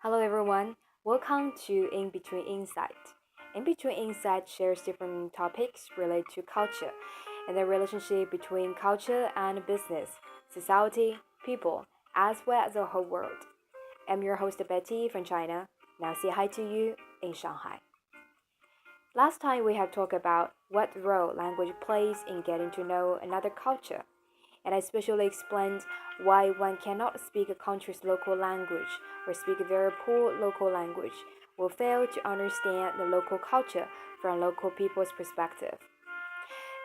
Hello everyone, welcome to InBetween Insight. InBetween Insight shares different topics related to culture and the relationship between culture and business, society, people, as well as the whole world. I'm your host Betty from China. Now say hi to you in Shanghai. Last time we have talked about what role language plays in getting to know another culture, and I especially explained why one cannot speak a country's local language or speak a very poor local language will fail to understand the local culture from local people's perspective.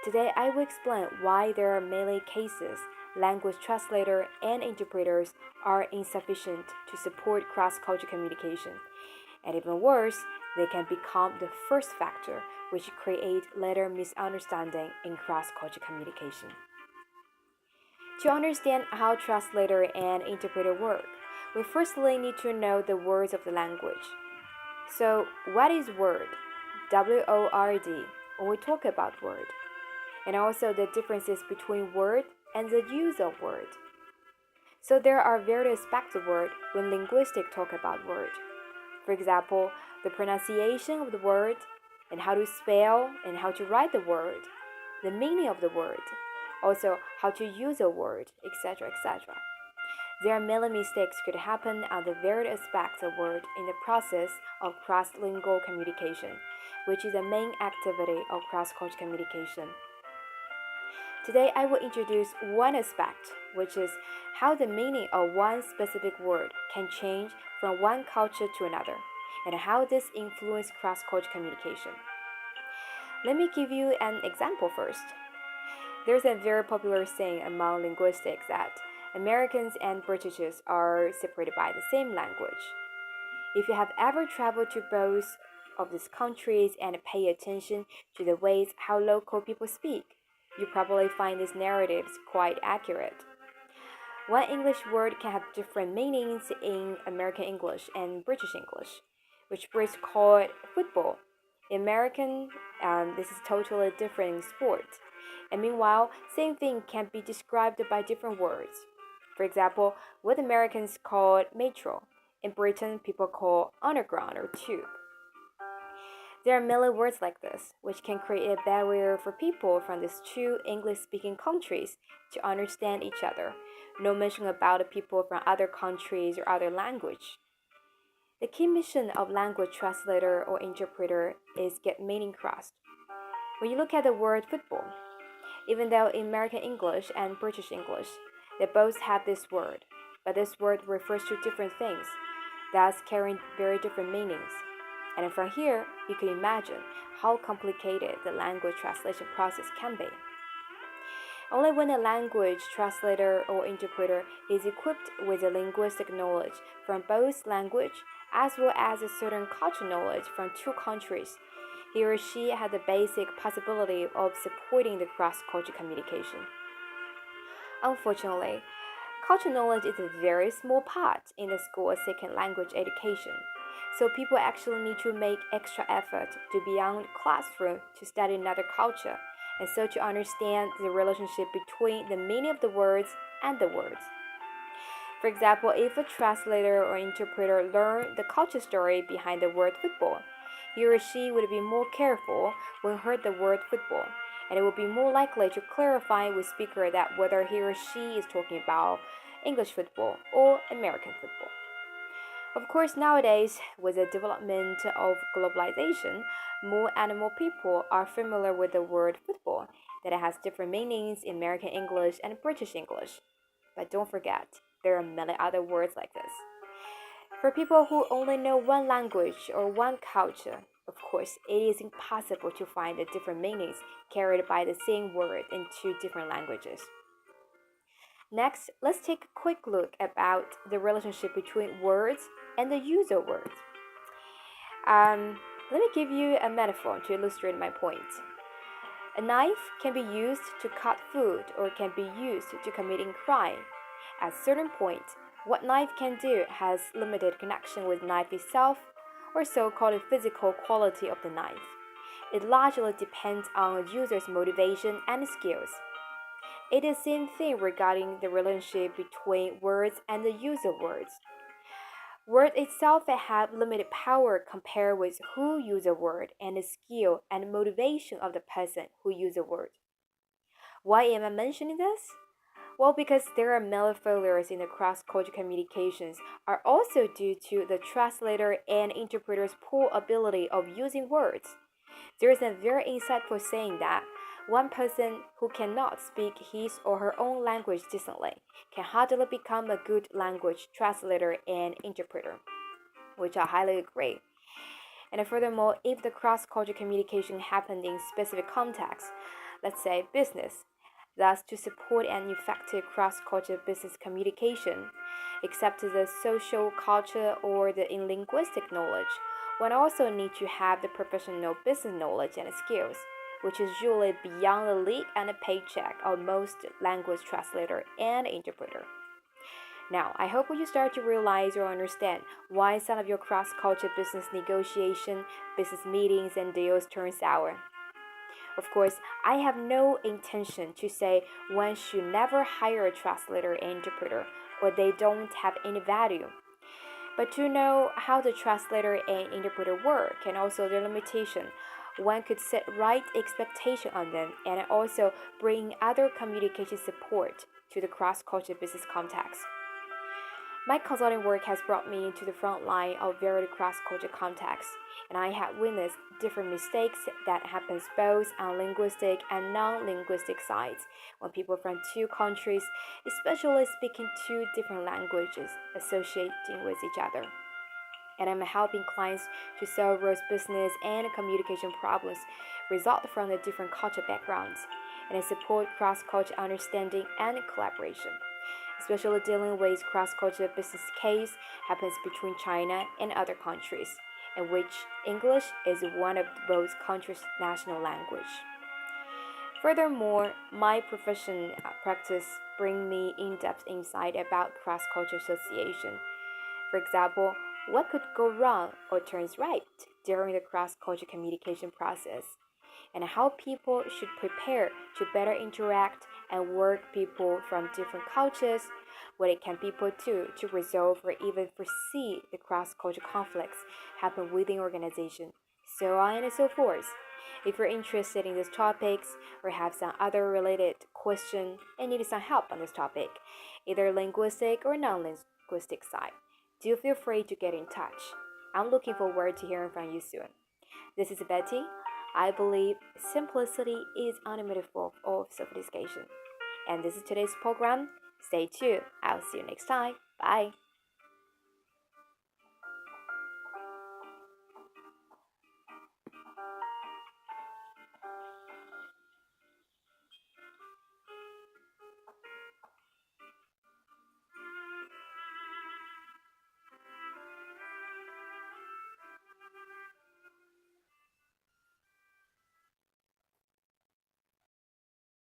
Today I will explain why there are many cases language translators and interpreters are insufficient to support cross-cultural communication. And even worse, they can become the first factor which create later misunderstanding in cross-cultural communication. To understand how translator and interpreter work, we firstly need to know the words of the language. So, what is word? W-O-R-D, when we talk about word, and also the differences between word and the use of word. So there are various aspects of word when linguistics talk about word. For example, the pronunciation of the word, and how to spell and how to write the word, the meaning of the word, also how to use a word, etc., etc. There are many mistakes could happen on the various aspects of word in the process of cross-lingual communication, which is the main activity of cross-cultural communication. Today, I will introduce one aspect, which is how the meaning of one specific word can change from one culture to another, and how this influences cross-cultural communication. Let me give you an example first. There's a very popular saying among linguistics that Americans and Britishers are separated by the same language. If you have ever traveled to both of these countries and pay attention to the ways how local people speak, you probably find these narratives quite accurate. One English word can have different meanings in American English and British English, which Brits call football. In American, this is totally different sport. And meanwhile, same thing can be described by different words. For example, what Americans call metro, in Britain people call underground or tube. There are many words like this, which can create a barrier for people from these two English-speaking countries to understand each other, no mention about the people from other countries or other language. The key mission of language translator or interpreter is get meaning crossed. When you look at the word football, even though in American English and British English, they both have this word, but this word refers to different things, thus carrying very different meanings. And from here, you can imagine how complicated the language translation process can be. Only when a language translator or interpreter is equipped with the linguistic knowledge from both language as well as a certain cultural knowledge from two countries, he or she has the basic possibility of supporting the cross-cultural communication. Unfortunately, cultural knowledge is a very small part in the school second language education, so people actually need to make extra effort to beyond classroom to study another culture, and so to understand the relationship between the meaning of the words and the words. For example, if a translator or interpreter learned the culture story behind the word football, he or she would be more careful when heard the word football, and it would be more likely to clarify with speaker that whether he or she is talking about English football or American football. Of course, nowadays, with the development of globalization, more and more people are familiar with the word football, that it has different meanings in American English and British English. But don't forget, there are many other words like this. For people who only know one language or one culture, of course, it is impossible to find the different meanings carried by the same word in two different languages. Next, let's take a quick look about the relationship between words and the use of words. Let me give you a metaphor to illustrate my point. A knife can be used to cut food or can be used to committing crime. At a certain point, what knife can do has limited connection with knife itself, or so-called physical quality of the knife. It largely depends on a user's motivation and skills. It is the same thing regarding the relationship between words and the use of words. Words itself have limited power compared with who use a word and the skill and motivation of the person who use a word. Why am I mentioning this? Well, because there are many failures in the cross-cultural communications are also due to the translator and interpreter's poor ability of using words. There is a very insightful saying that one person who cannot speak his or her own language decently can hardly become a good language translator and interpreter, which I highly agree. And furthermore, if the cross-cultural communication happened in specific contexts, let's say business, thus to support an effective cross-cultural business communication, except the social culture or the linguistic knowledge, one also needs to have the professional business knowledge and skills, which is usually beyond the league and the paycheck of most language translator and interpreter. Now, I hope you start to realize or understand why some of your cross-cultural business negotiation, business meetings, and deals turn sour. Of course, I have no intention to say one should never hire a translator and interpreter or they don't have any value. But to know how the translator and interpreter work and also their limitation, one could set right expectation on them and also bring other communication support to the cross-cultural business context. My consulting work has brought me into the front line of varied cross-cultural contexts, and I have witnessed different mistakes that happens both on linguistic and non-linguistic sides when people from two countries, especially speaking two different languages, associating with each other. And I'm helping clients to solve those business and communication problems result from the different cultural backgrounds, and I support cross-cultural understanding and collaboration, especially dealing with cross-cultural business case happens between China and other countries, in which English is one of both countries' national language. Furthermore, my profession practice bring me in-depth insight about cross-cultural association. For example, what could go wrong or turns right during the cross-cultural communication process, and how people should prepare to better interact and work people from different cultures, what it can people do to resolve or even foresee the cross-cultural conflicts happen within organization, so on and so forth. If you're interested in these topics or have some other related question and need some help on this topic, either linguistic or non-linguistic side, do feel free to get in touch. I'm looking forward to hearing from you soon. This is Betty. I believe simplicity is unlimited form of sophistication. And this is today's program. Stay tuned. I'll see you next time. Bye.